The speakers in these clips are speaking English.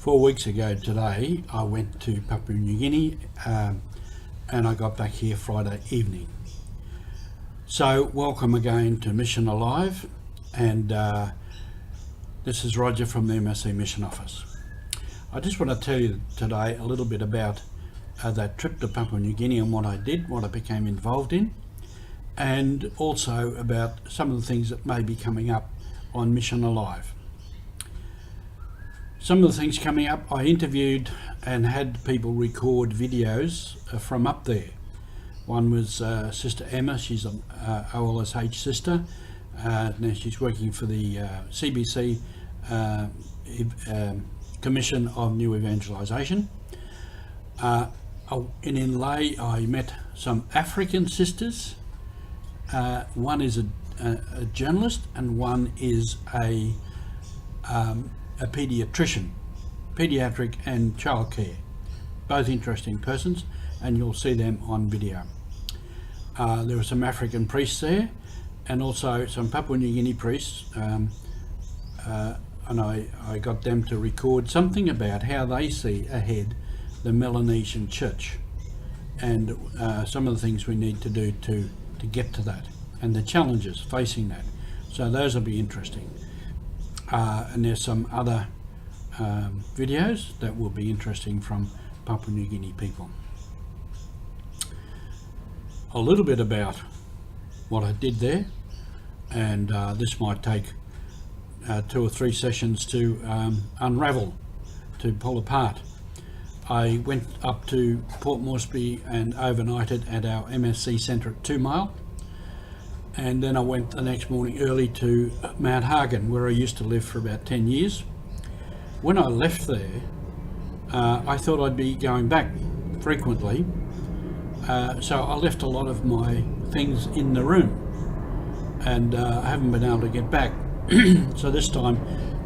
4 weeks ago today, I went to Papua New Guinea and I got back here Friday evening. So welcome again to Mission Alive, and this is Roger from the MSC Mission Office. I just want to tell you today a little bit about that trip to Papua New Guinea and what I did, what I became involved in, and also about some of the things that may be coming up on Mission Alive. Some of the things coming up, I interviewed and had people record videos from up there. One was Sister Emma. She's an OLSH sister. Now she's working for the CBC Commission of New Evangelisation. In Inlay, I met some African sisters. One is a journalist and one is a paediatrician, paediatric and childcare. Both interesting persons, and you'll see them on video. There were some African priests there, and also some Papua New Guinea priests, and I got them to record something about how they see ahead the Melanesian church, and some of the things we need to do to get to that, and the challenges facing that. So those will be interesting. And there's some other videos that will be interesting from Papua New Guinea people. A little bit about what I did there, and this might take 2 or 3 sessions to unravel, to pull apart. I went up to Port Moresby and overnighted at our MSC centre at 2 Mile, and then I went the next morning early to Mount Hagen, where I used to live for about 10 years. When I left there, I thought I'd be going back frequently, so I left a lot of my things in the room, and I haven't been able to get back. So this time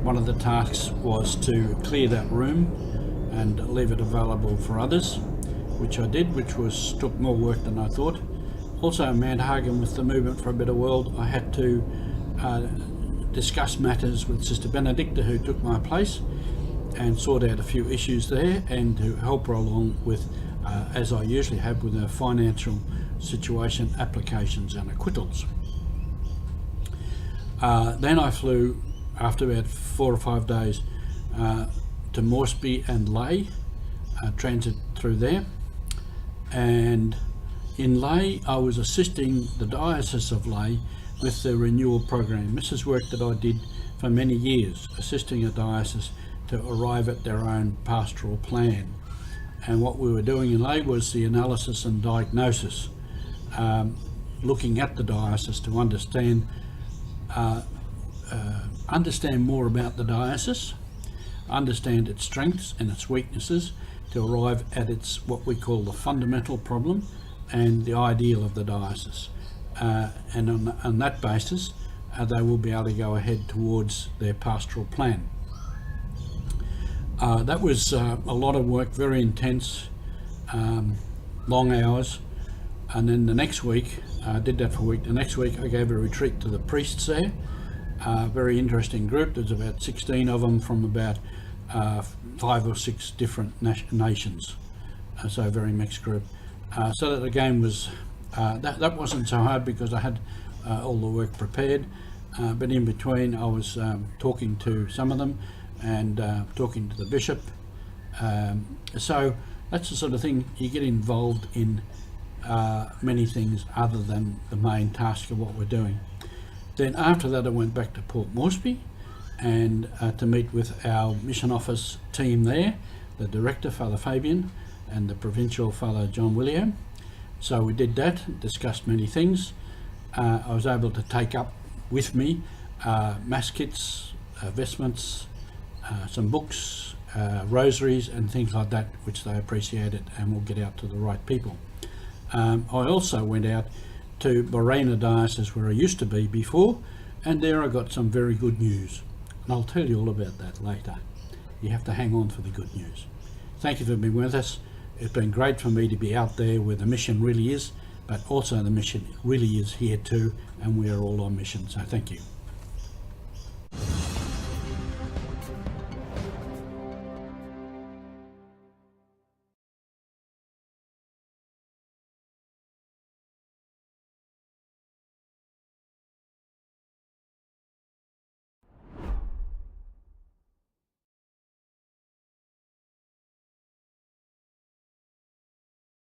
one of the tasks was to clear that room and leave it available for others, which I did, which took more work than I thought. Also in Mount Hagen, with the Movement for a Better World, I had to discuss matters with Sister Benedicta, who took my place, and sort out a few issues there, and to help her along with, as I usually have, with her financial situation, applications and acquittals. Then I flew, after about 4 or 5 days, to Moresby and Lay, transit through there, and in Lay I was assisting the Diocese of Lay with the renewal program. This is work that I did for many years, assisting a diocese to arrive at their own pastoral plan. And what we were doing in Lay was the analysis and diagnosis, looking at the diocese to understand more about the diocese, understand its strengths and its weaknesses, to arrive at its, what we call, the fundamental problem and the ideal of the diocese. And on that basis, they will be able to go ahead towards their pastoral plan. That was a lot of work, very intense, long hours. And then the next week, I did that for a week. The next week I gave a retreat to the priests there. Very interesting group. There's about 16 of them from about 5 or 6 different nations. So a very mixed group. So that again was, that wasn't so hard because I had all the work prepared. But in between I was talking to some of them and talking to the bishop. So that's the sort of thing, you get involved in many things other than the main task of what we're doing. Then after that I went back to Port Moresby and to meet with our mission office team there, the director, Father Fabian, and the provincial, Father John William. So we did that, discussed many things. I was able to take up with me mass kits, vestments, some books, rosaries and things like that, which they appreciated and will get out to the right people. I also went out to Morena Diocese, where I used to be before, and there I got some very good news. And I'll tell you all about that later. You have to hang on for the good news. Thank you for being with us. It's been great for me to be out there where the mission really is, but also the mission really is here too, and we are all on mission. So thank you.